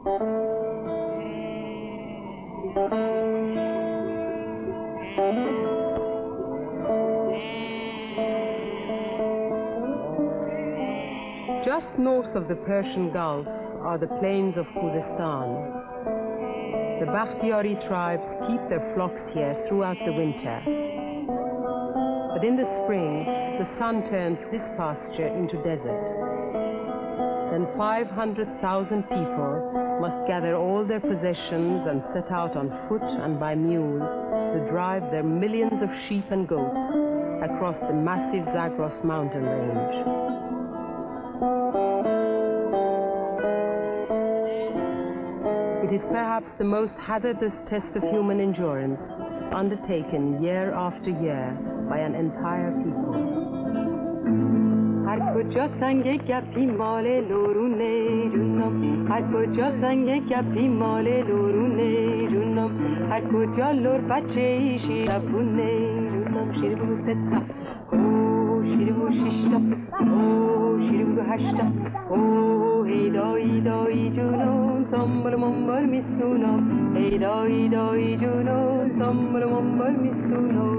Just north of the Persian Gulf are the plains of Khuzestan. The Bakhtiari tribes keep their flocks here throughout the winter. But in the spring, the sun turns this pasture into desert. Then 500,000 people must gather all their possessions and set out on foot and by mule to drive their millions of sheep and goats across the massive Zagros mountain range. It is perhaps the most hazardous test of human endurance, undertaken year after year by an entire people. هر کجا سنگ گپی مال لورونه جونم، هر کجا سنگ گپی مال لورونه جونم، هر کجا لور بچه ای شیربونه جونم، شیر بگو ستا او شیر بگو ششتا او شیر بگو هشتا او هیدایی دایی جونم سامبل منبل میسونم هیدایی دایی جونم سامبل منبل میسونم.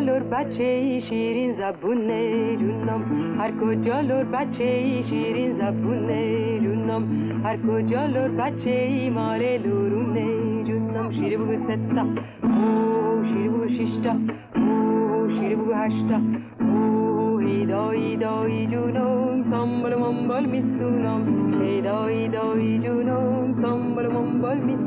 لور بچه ای شیرین زبونه جونم، هر کجا لور بچه ای شیرین زبونه جونم، هر کجا لور بچه ای مال لورونه جونم، شیر بگو ستا او شیر بگو ششتا او شیر بگو هشتا او هیدایی دایی جونم سامبل منبل میسونم هیدایی دایی جونم سامبل منبل میسونم.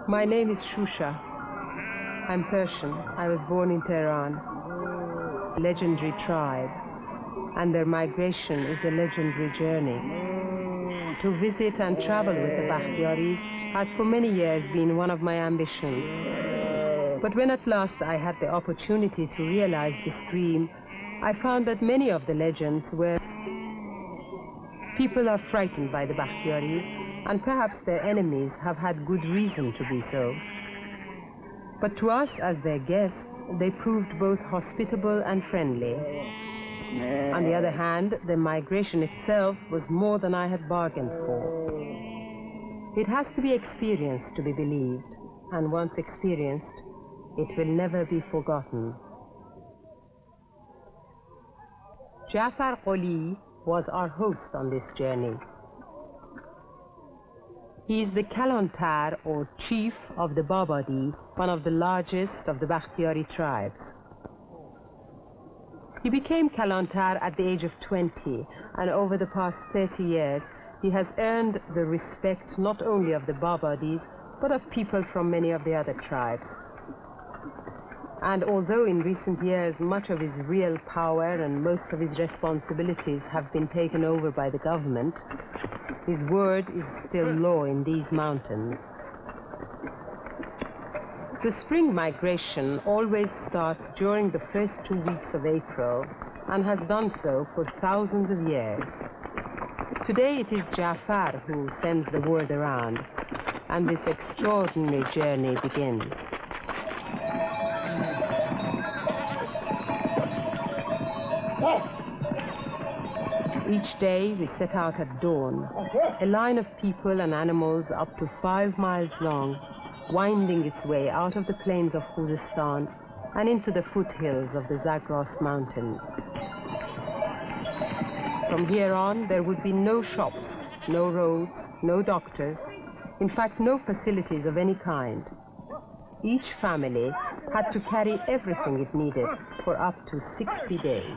My name is Shusha. I'm Persian. I was born in Tehran. Legendary tribe, and their migration is a legendary journey. To visit and travel with the Bakhtiaris has for many years been one of my ambitions. But when at last I had the opportunity to realize this dream, I found that many of the legends were people are frightened by the Bakhtiaris, and perhaps their enemies have had good reason to be so. But to us as their guests, they proved both hospitable and friendly. On the other hand, the migration itself was more than I had bargained for. It has to be experienced to be believed, and once experienced, it will never be forgotten. Jafar Qoli was our host on this journey. He is the Kalantar, or chief of the Babadi, one of the largest of the Bakhtiari tribes. He became Kalantar at the age of 20, and over the past 30 years, he has earned the respect not only of the Babadis, but of people from many of the other tribes. And although in recent years much of his real power and most of his responsibilities have been taken over by the government, his word is still law in these mountains. The spring migration always starts during the first 2 weeks of April and has done so for thousands of years. Today it is Jafar who sends the word around, and this extraordinary journey begins. Each day we set out at dawn, a line of people and animals up to 5 miles long, winding its way out of the plains of Khuzestan and into the foothills of the Zagros mountains. From here on, there would be no shops, no roads, no doctors, in fact, no facilities of any kind. Each family had to carry everything it needed for up to 60 days.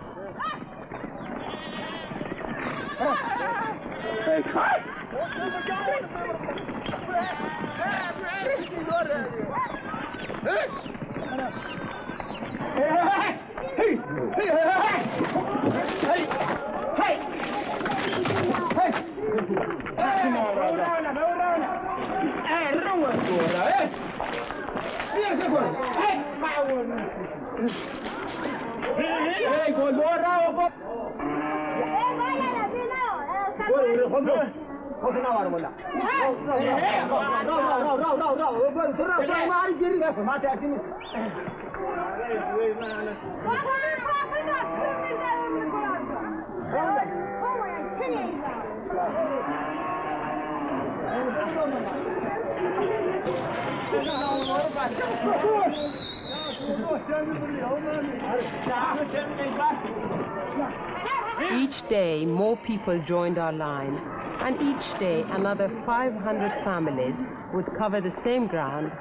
Each day, more people joined our line, and each day another 500 families would cover the same ground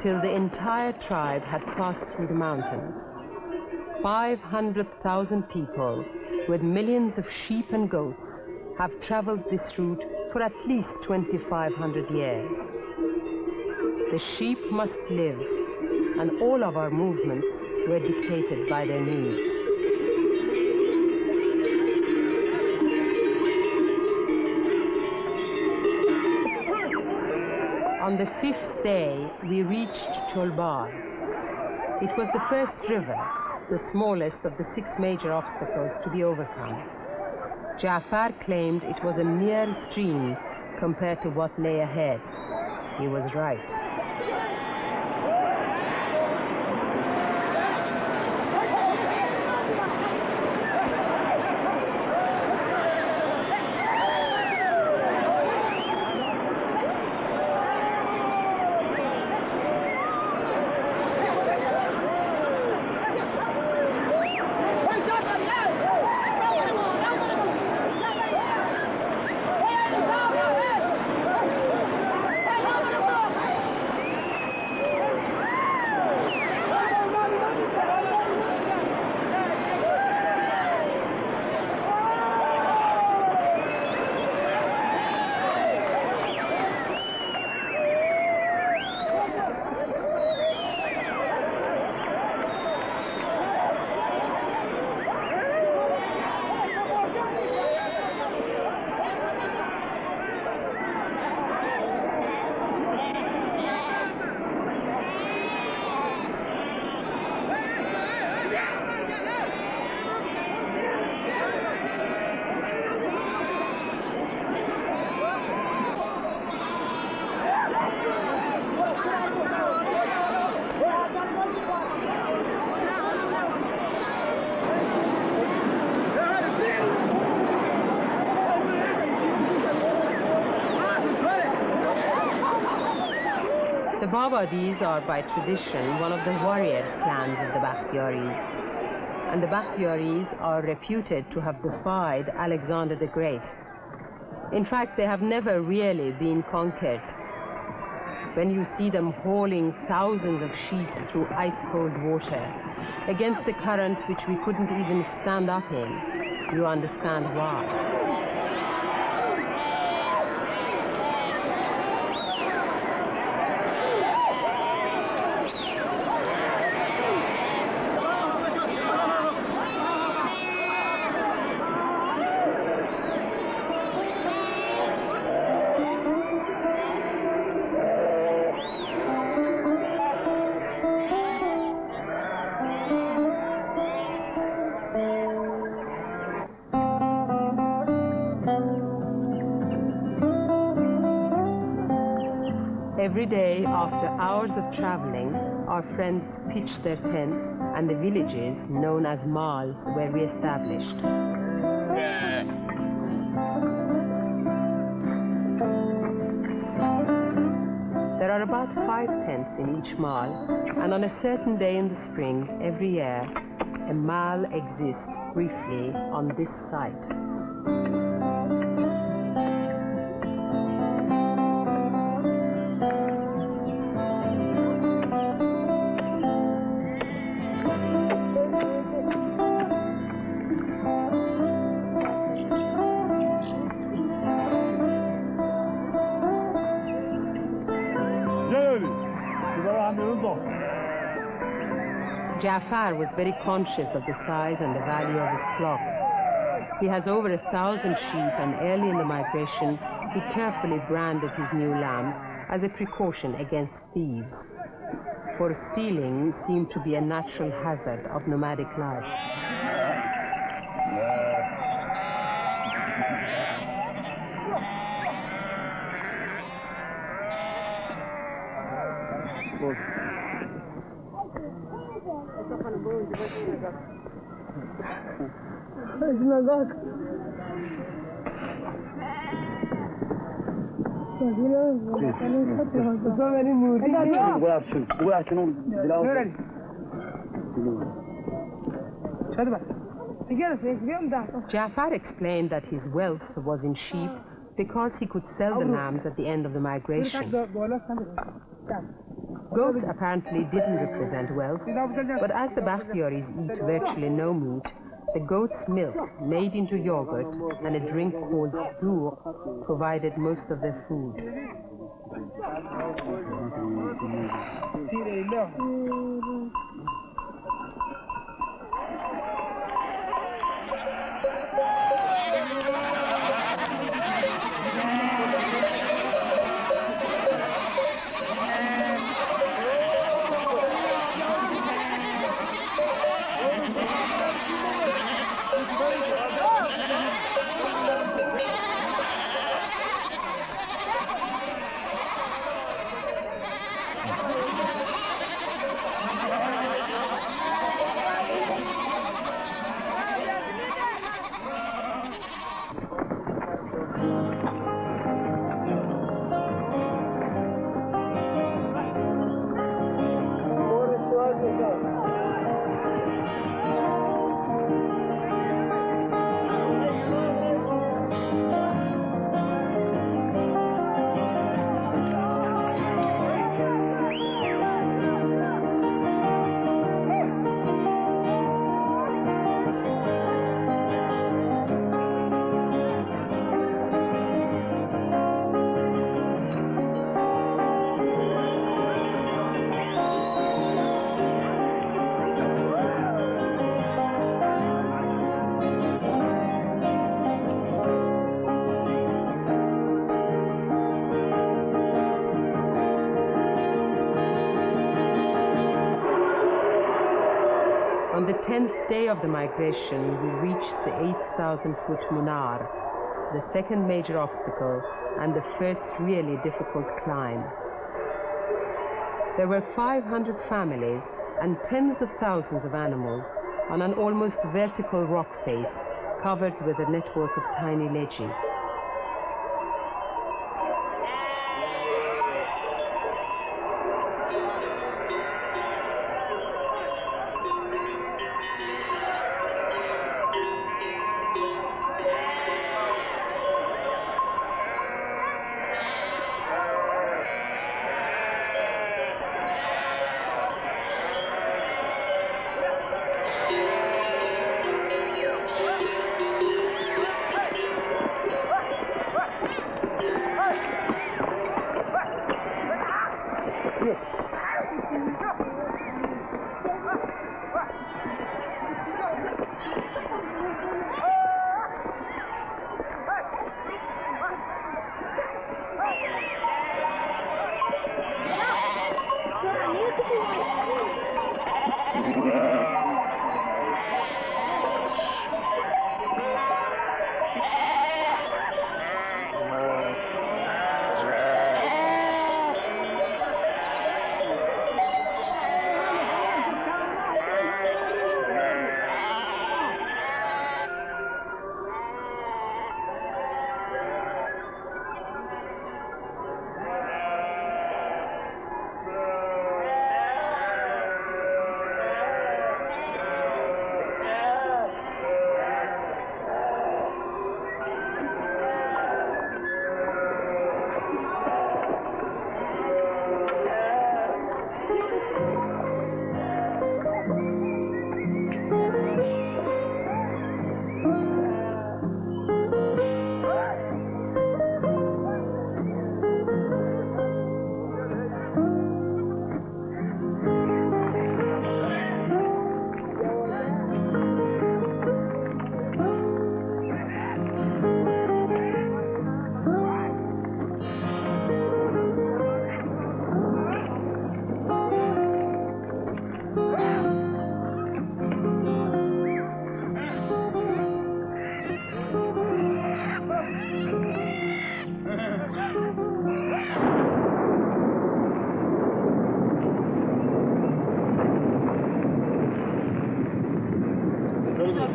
till the entire tribe had passed through the mountains. 500,000 people with millions of sheep and goats have traveled this route for at least 2,500 years. The sheep must live, and all of our movements were dictated by their needs. On the 5th day, we reached Cholbar. It was the first river, the smallest of the 6 major obstacles to be overcome. Jafar claimed it was a mere stream compared to what lay ahead. He was right. The Babadis are by tradition one of the warrior clans of the Bakhtiaris, and the Bakhtiaris are reputed to have defied Alexander the Great. In fact, they have never really been conquered. When you see them hauling thousands of sheep through ice-cold water against the current which we couldn't even stand up in, you understand why. Every day, after hours of traveling, our friends pitched their tents, and the villages, known as Mals, were re-established. There are about 5 tents in each Mal, and on a certain day in the spring, every year, a Mal exists briefly on this site. Jafar was very conscious of the size and the value of his flock. He has over 1,000 sheep, and early in the migration, he carefully branded his new lambs as a precaution against thieves. for stealing seemed to be a natural hazard of nomadic life. Jafar explained that his wealth was in sheep because he could sell the lambs at the end of the migration. Goats apparently didn't represent wealth, but as the Bakhtiaris eat virtually no meat, the goat's milk, made into yogurt, and a drink called dour provided most of their food. On the 10th day of the migration, we reached the 8,000-foot Munar, the second major obstacle and the first really difficult climb. There were 500 families and tens of thousands of animals on an almost vertical rock face covered with a network of tiny ledges.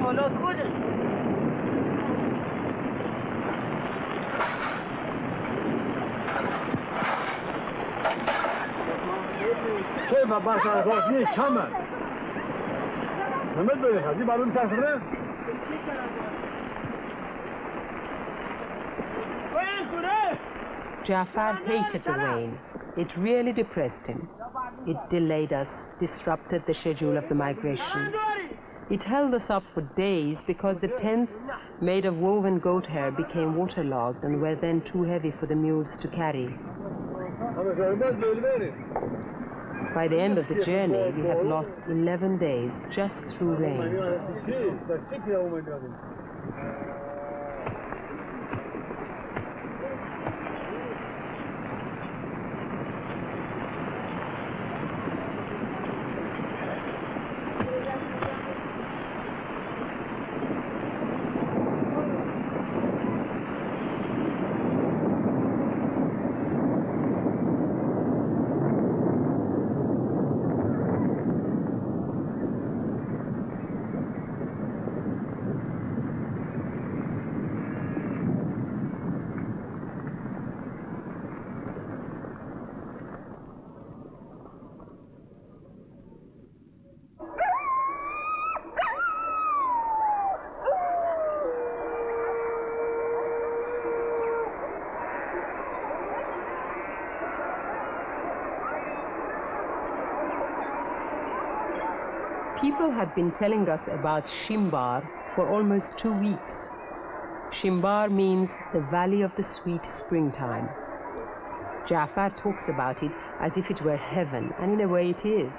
حالات خودش. چه ما باش از نیست کامل. نمی‌دونی بری خدی بالون تاسره؟ Jafar hated the rain. It really depressed him. It delayed us, disrupted the schedule of the migration. It held us up for days because the tents made of woven goat hair became waterlogged and were then too heavy for the mules to carry. By the end of the journey, we had lost 11 days just through rain. People had been telling us about Shimbar for almost 2 weeks. Shimbar means the valley of the sweet springtime. Jafar talks about it as if it were heaven, and in a way it is.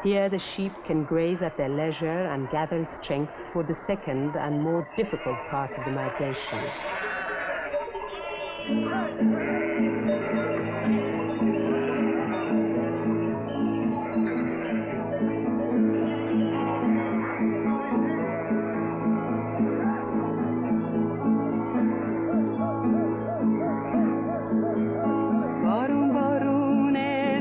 Here the sheep can graze at their leisure and gather strength for the second and more difficult part of the migration.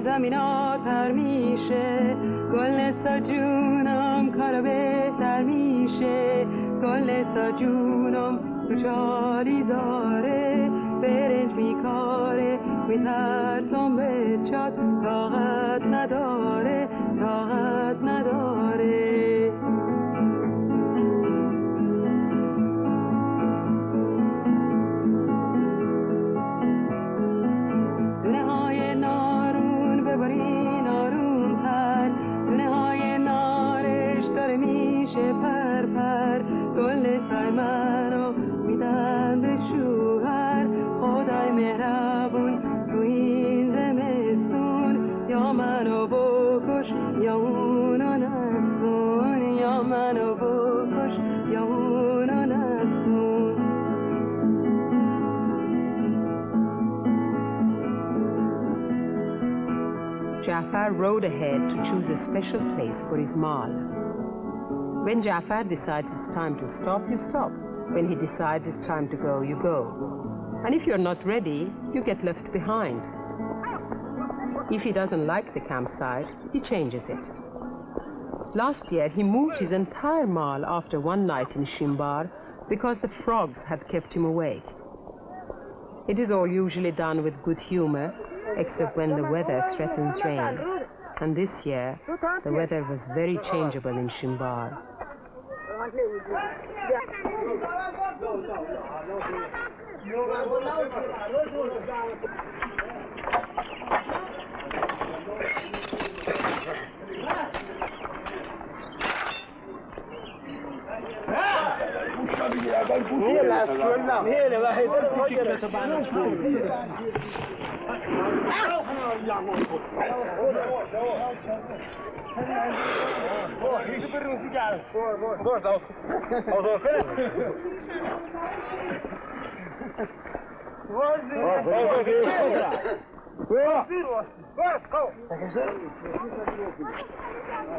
زمیناتر میشه گل ساجونم کارو بهتر میشه گل ساجونم تو چالی داره برنج میکاره میترسم به چات طاقت نداره طاقت نداره ببرین آرومتر دونه های نارش داره میشه پر پر گل سای منو میدن به شوهر خدای مهربون تو این زمستون یا منو بکش یا اونو نسون یا منو بکش یا اونو نسون Jafar rode ahead to choose a special place for his maal. When Jafar decides it's time to stop, you stop. When he decides it's time to go, you go. And if you're not ready, you get left behind. If he doesn't like the campsite, he changes it. Last year, he moved his entire maal after one night in Shimbar because the frogs had kept him awake. It is all usually done with good humor, except when the weather threatens rain. And this year, the weather was very changeable in Shimbar.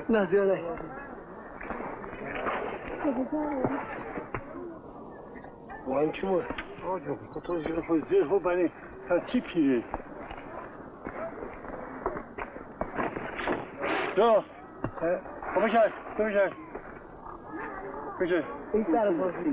نه زیاده وای چمو آجو تو زیر خود زیر خود بنی تا چی پیری تو بشار کجا؟ این طرف بازی.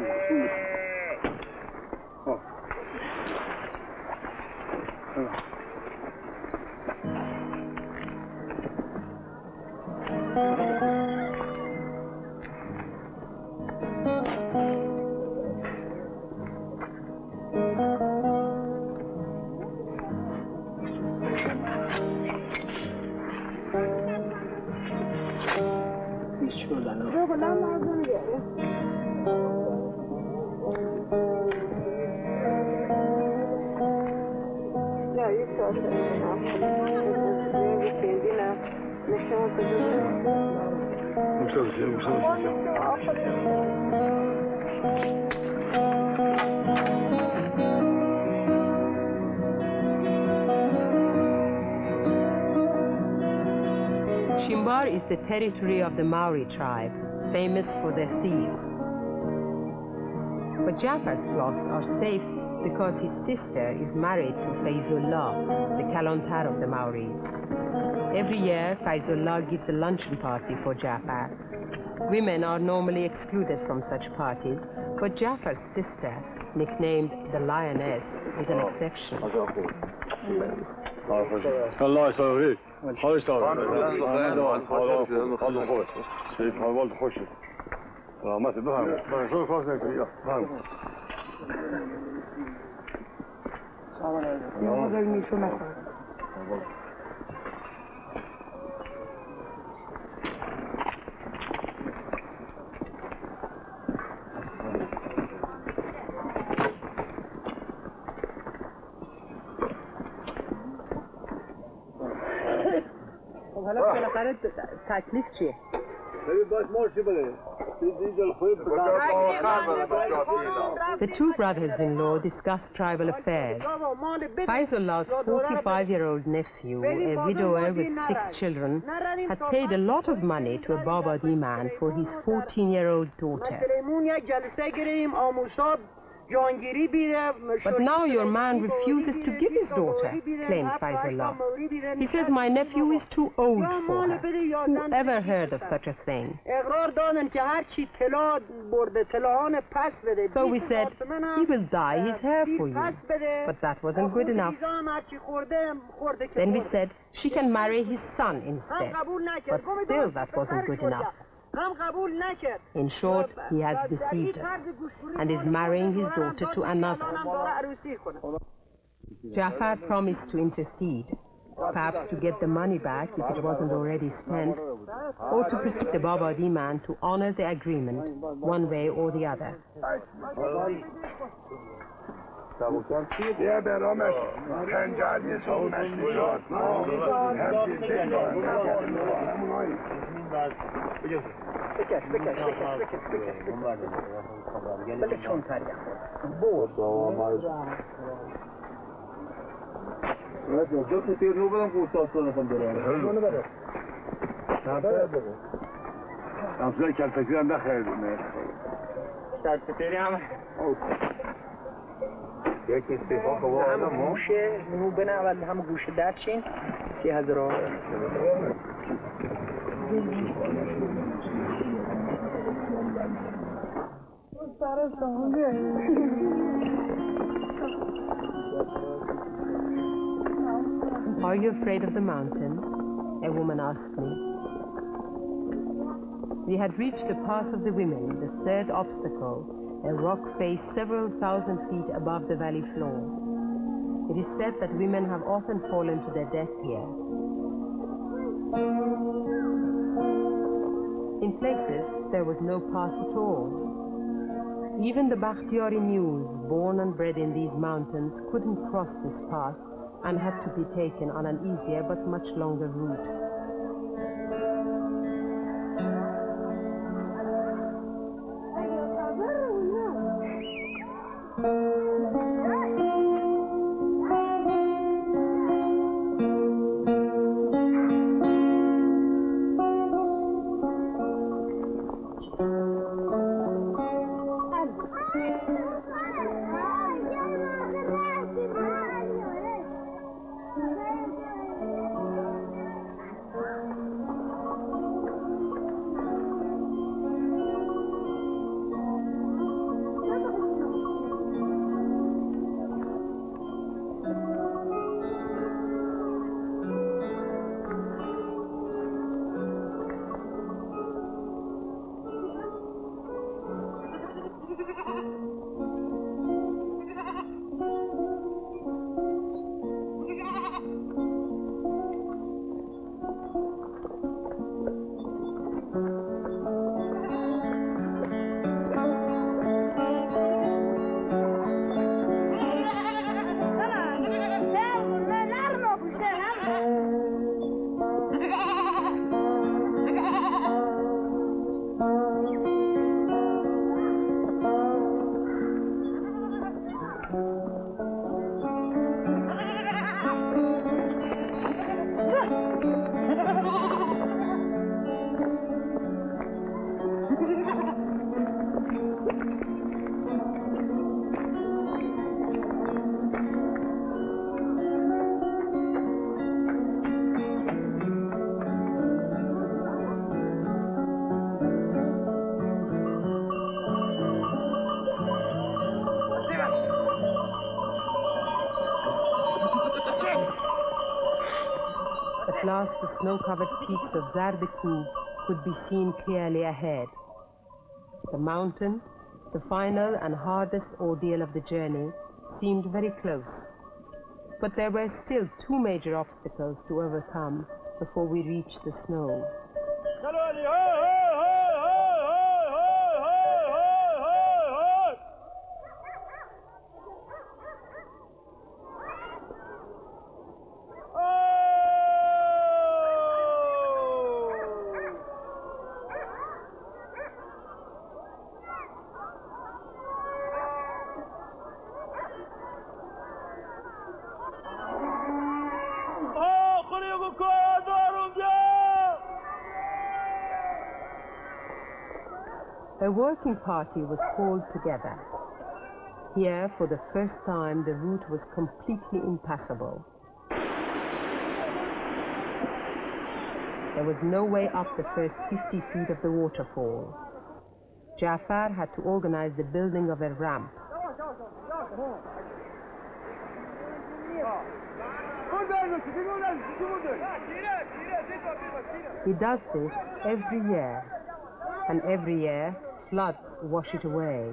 Shimbar is the territory of the Maori tribe, famous for their thieves. But Jafar's flocks are safe because his sister is married to Faizullah, the Kalontar of the Maoris. Every year, Faizullah gives a luncheon party for Jafar. Women are normally excluded from such parties, but Jafar's sister, nicknamed the Lioness, is an exception. الله يسلمك. الله يسلمك. الله خوش. سيف حوالد خوش. ما تفهم. شو خاصك يا فهم. حالا بالاخره تکلیف چیه؟ The two brothers-in-law discuss tribal affairs. Faizullah's 45-year-old nephew, a widower with 6 children, had paid a lot of money to a Babadi man for his 14-year-old daughter. But now your man refuses to give his daughter, claimed Faizullah. He says my nephew is too old for her. Who ever heard of such a thing? So we said, he will dye his hair for you. But that wasn't good enough. Then we said, she can marry his son instead. But still that wasn't good enough. In short, he has deceived us and is marrying his daughter to another. Jafar promised to intercede, perhaps to get the money back if it wasn't already spent, or to persuade the Babadi man to honor the agreement one way or the other. یکی استفاده کنم هم گوشه نو بنا اول هم گوشه درچین 3000 Are you afraid of the mountain? A woman asked me. We had reached the pass of the women, the third obstacle, a rock face several thousand feet above the valley floor. It is said that women have often fallen to their death here. In places, there was no pass at all. Even the Bakhtiari mules, born and bred in these mountains, couldn't cross this path and had to be taken on an easier but much longer route. last the snow-covered peaks of Zardekub could be seen clearly ahead. The mountain, the final and hardest ordeal of the journey, seemed very close. But there were still two major obstacles to overcome before we reached the snow. A working party was called together. Here, for the first time, the route was completely impassable. There was no way up the first 50 feet of the waterfall. Jafar had to organize the building of a ramp. He does this every year, and every year floods wash it away.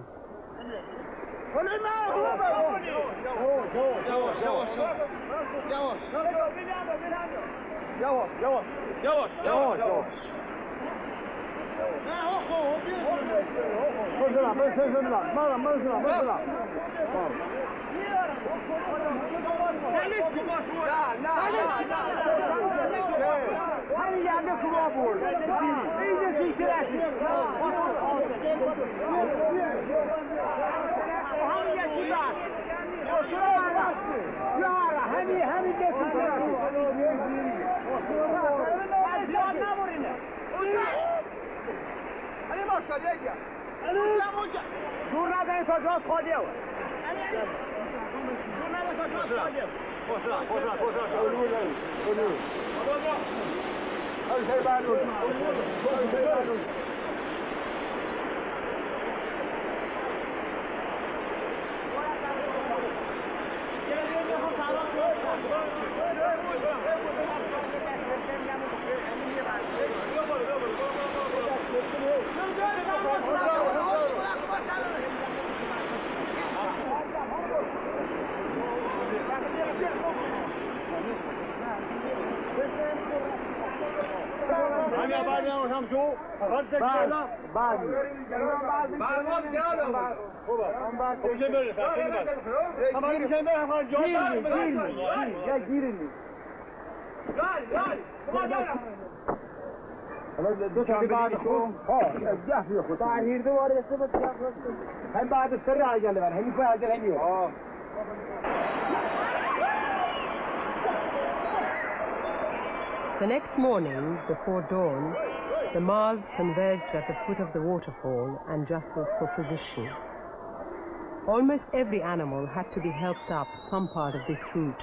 The next morning, before dawn, the Mars converged at the foot of the waterfall and jostled for position. Almost every animal had to be helped up some part of this route.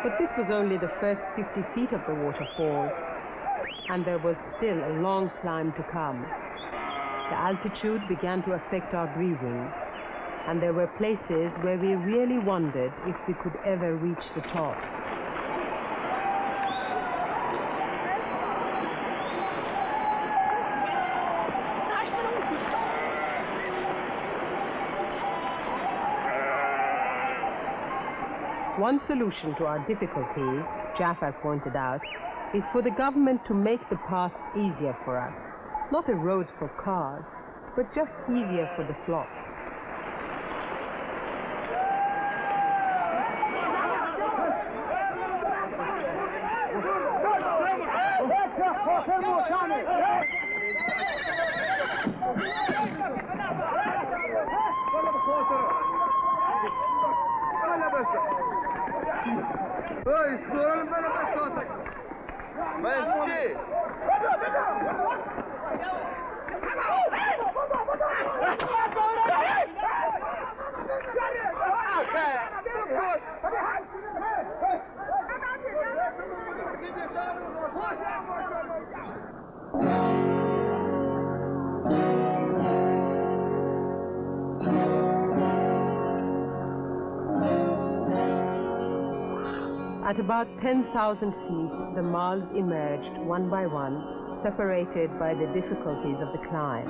But this was only the first 50 feet of the waterfall, and there was still a long climb to come. The altitude began to affect our breathing. and there were places where we really wondered if we could ever reach the top. One solution to our difficulties, Jafar pointed out, is for the government to make the path easier for us. Not a road for cars, but just easier for the flocks. At about 10,000 feet, the Mals emerged one by one, separated by the difficulties of the climb.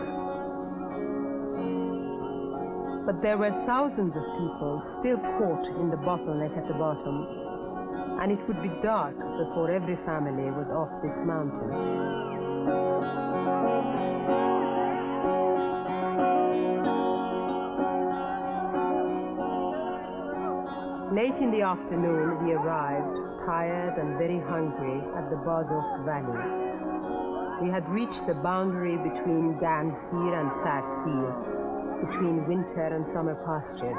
But there were thousands of people still caught in the bottleneck at the bottom, and it would be dark before every family was off this mountain. Late in the afternoon, we arrived, tired and very hungry, at the Bazov Valley. We had reached the boundary between Gansir and Sarsir, between winter and summer pastures.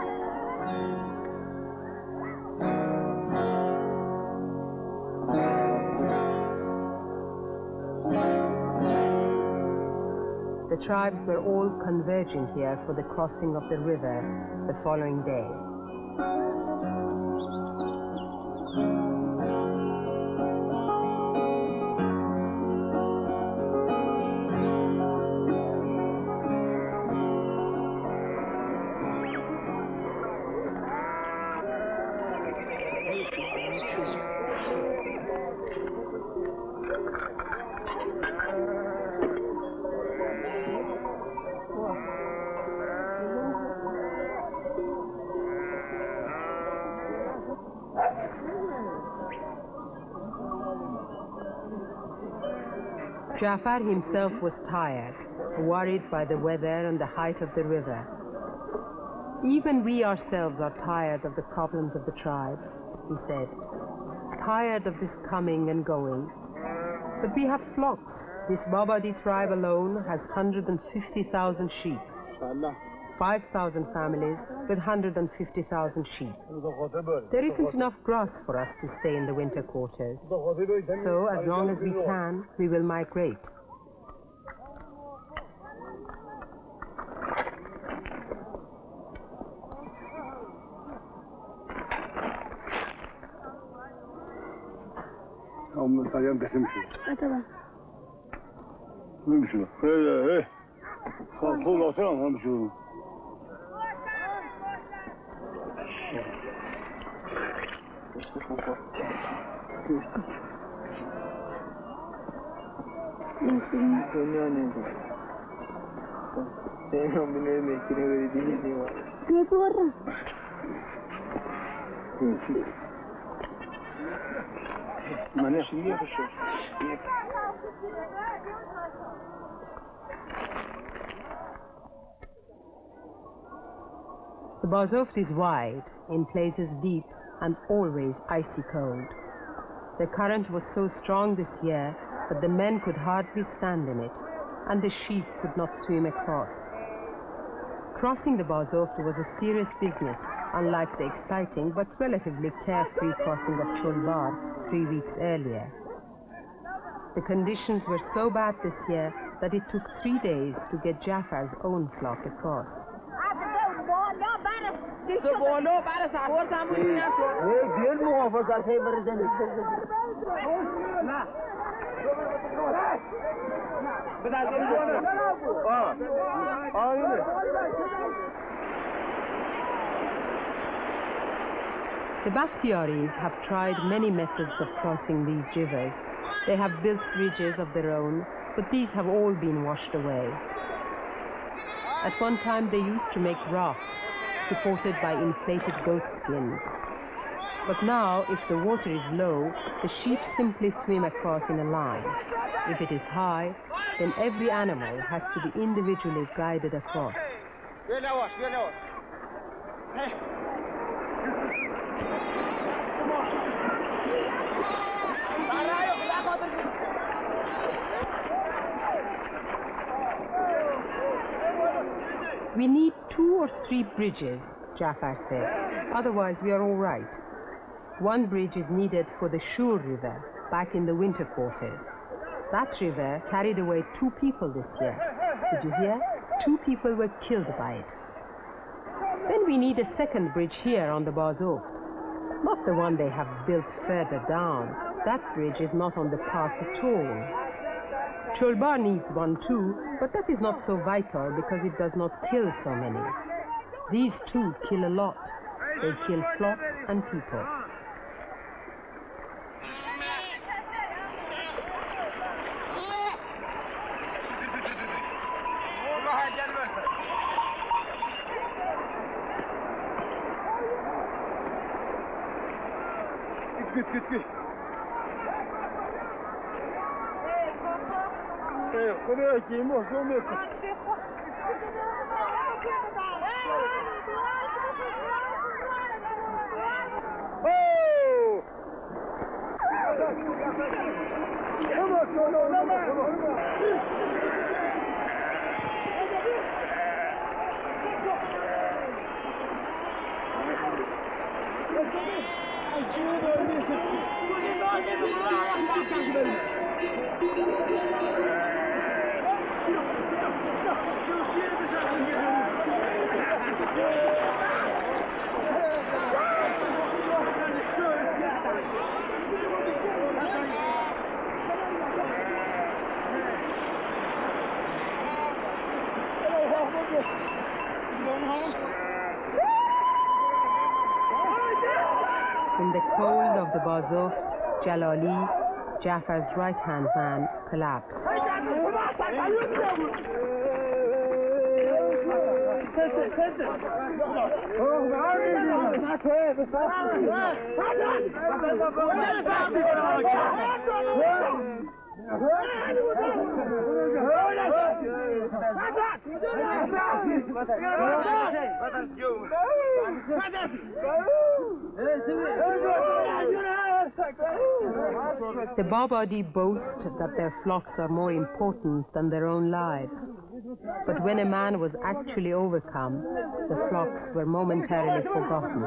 The tribes were all converging here for the crossing of the river the following day. Jafar himself was tired, worried by the weather and the height of the river. Even we ourselves are tired of the problems of the tribe, he said. Tired of this coming and going. But we have flocks. This Babadi tribe alone has 150,000 sheep. 5,000 families with 150,000 sheep. There isn't enough grass for us to stay in the winter quarters. So, as long as we can, we will migrate. The Bazoft is wide, in places deep, and always icy cold. The current was so strong this year that the men could hardly stand in it, and the sheep could not swim across. Crossing the Bazoft was a serious business, unlike the exciting but relatively carefree crossing of Cholbar 3 weeks earlier. The conditions were so bad this year that it took 3 days to get Jafar's own flock across. The Bakhtiaris have tried many methods of crossing these rivers. They have built bridges of their own, but these have all been washed away. At one time they used to make rafts, supported by inflated goat skins. But now, if the water is low, the sheep simply swim across in a line. If it is high, then every animal has to be individually guided across. We need 2 or 3 bridges, Jafar said. Otherwise, we are all right. One bridge is needed for the Shur River, back in the winter quarters. That river carried away 2 people this year. Did you hear? 2 people were killed by it. Then we need a second bridge here on the Bazoft. Not the one they have built further down. That bridge is not on the path at all. Cholbar needs one too, but that is not so vital because it does not kill so many. These 2 kill a lot. They kill flocks and people. Good. Kırıyor ki muhsun yok. In the cold of the Bazoft, Jalali, Jafar's right-hand man, collapsed. The Babadi boast that their flocks are more important than their own lives. But when a man was actually overcome, the flocks were momentarily forgotten.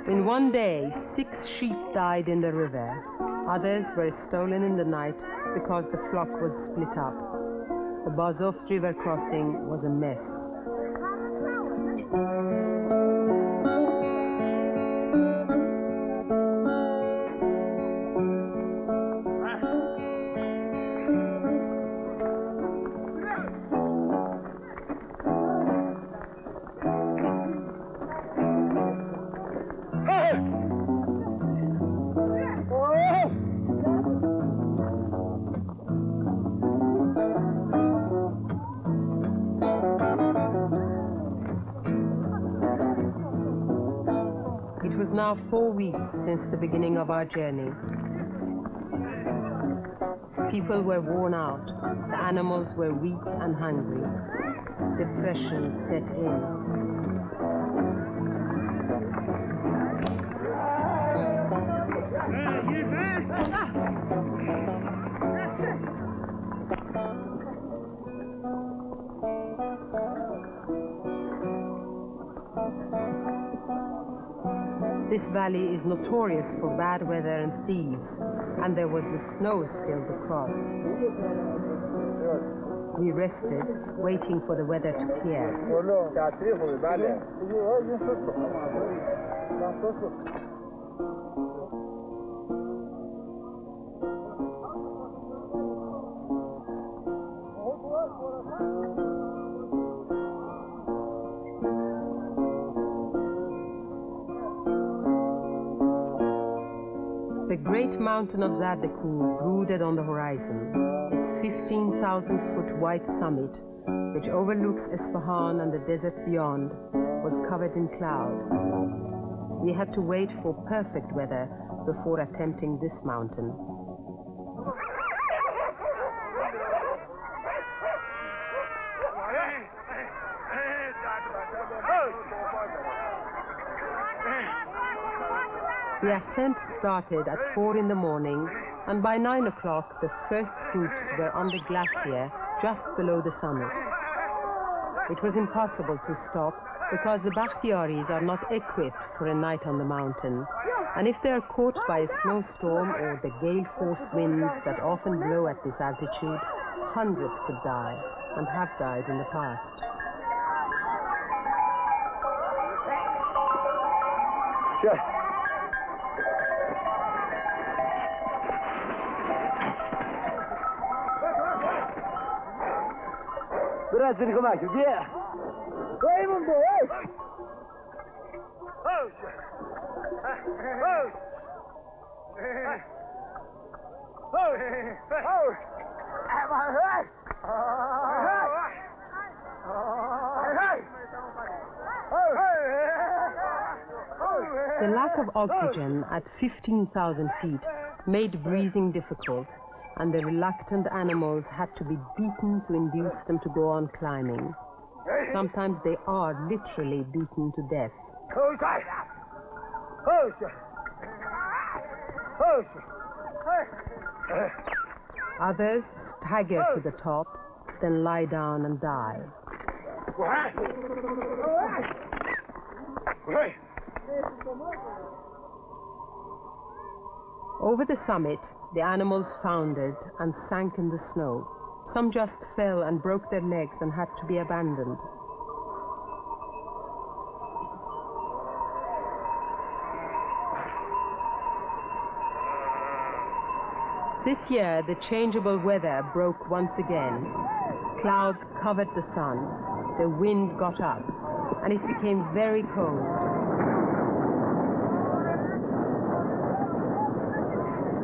In one day, 6 sheep died in the river. Others were stolen in the night because the flock was split up. The Bazoft River crossing was a mess. It was now 4 weeks since the beginning of our journey. people were worn out. The animals were weak and hungry. Depression set in. This valley is notorious for bad weather and thieves, and there was the snow still to cross. We rested, waiting for the weather to clear. The great mountain of Zardeku brooded on the horizon. Its 15,000-foot white summit, which overlooks Isfahan and the desert beyond, was covered in cloud. We had to wait for perfect weather before attempting this mountain. The ascent started at 4 in the morning, and by 9 o'clock the first groups were on the glacier just below the summit. It was impossible to stop because the Bakhtiaris are not equipped for a night on the mountain, and if they are caught by a snowstorm or the gale force winds that often blow at this altitude, hundreds could die and have died in the past. Sure. Biraz seni komak yok ya. Koyun bu. The lack of oxygen at 15,000 feet made breathing difficult, and the reluctant animals had to be beaten to induce them to go on climbing. Sometimes they are literally beaten to death. Others stagger to the top, then lie down and die. Over the summit, the animals foundered and sank in the snow. Some just fell and broke their legs and had to be abandoned. This year, the changeable weather broke once again. Clouds covered the sun, the wind got up, and it became very cold.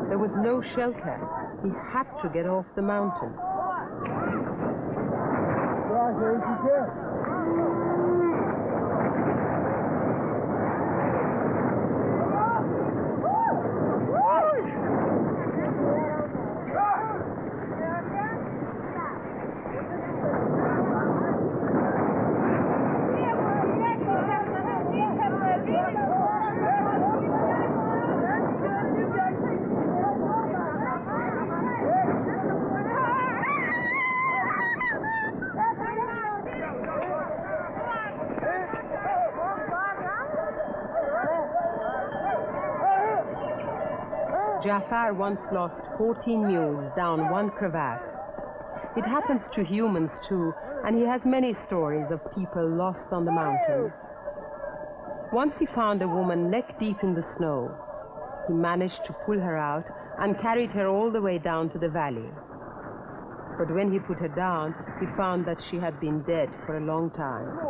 There was no shelter. He had to get off the mountain. Jafar once lost 14 mules down one crevasse. It happens to humans too, and he has many stories of people lost on the mountain. Once he found a woman neck deep in the snow. He managed to pull her out and carried her all the way down to the valley. But when he put her down, he found that she had been dead for a long time.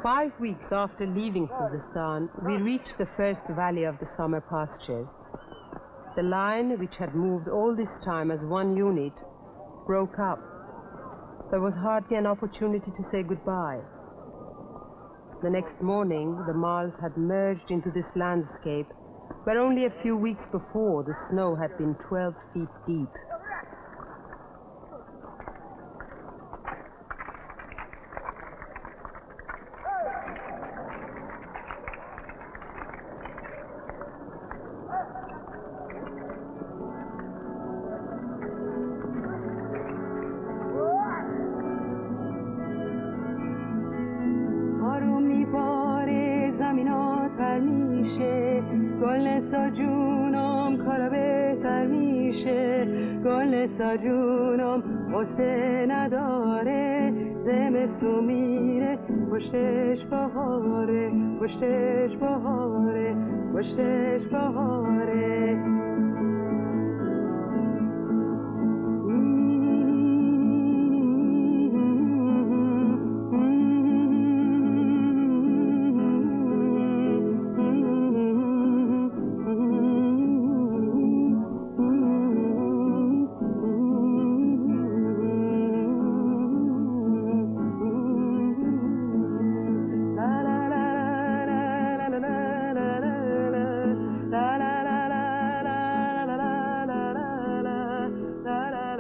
5 weeks after leaving Khuzestan, we reached the first valley of the summer pastures. The line, which had moved all this time as one unit, broke up. There was hardly an opportunity to say goodbye. The next morning, the miles had merged into this landscape, where only a few weeks before the snow had been 12 feet deep. جونم قصه نداره زمستون میره پشتش بهاره پشتش بهاره پشتش بهاره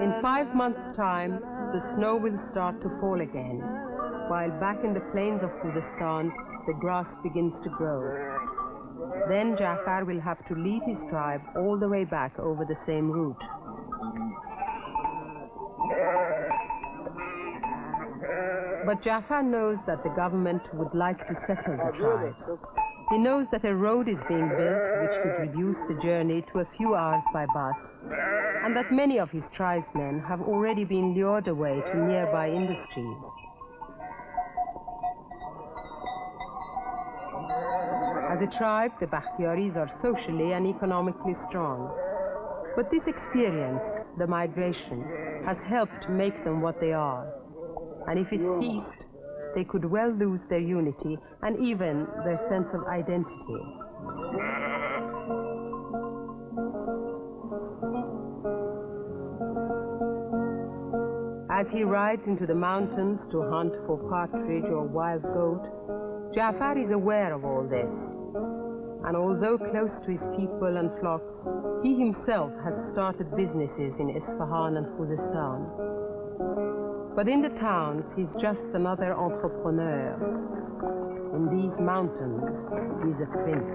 In 5 months' time, the snow will start to fall again, while back in the plains of Khuzestan, the grass begins to grow. Then Jafar will have to lead his tribe all the way back over the same route. But Jafar knows that the government would like to settle the tribes. He knows that a road is being built which could reduce the journey to a few hours by bus, and that many of his tribesmen have already been lured away to nearby industries. As a tribe, the Bakhtiaris are socially and economically strong. But this experience, the migration, has helped make them what they are. And if it ceased, they could well lose their unity and even their sense of identity. As he rides into the mountains to hunt for partridge or wild goat, Jafar is aware of all this. And although close to his people and flocks, he himself has started businesses in Isfahan and Khuzestan. But in the towns, he's just another entrepreneur. In these mountains, he's a prince.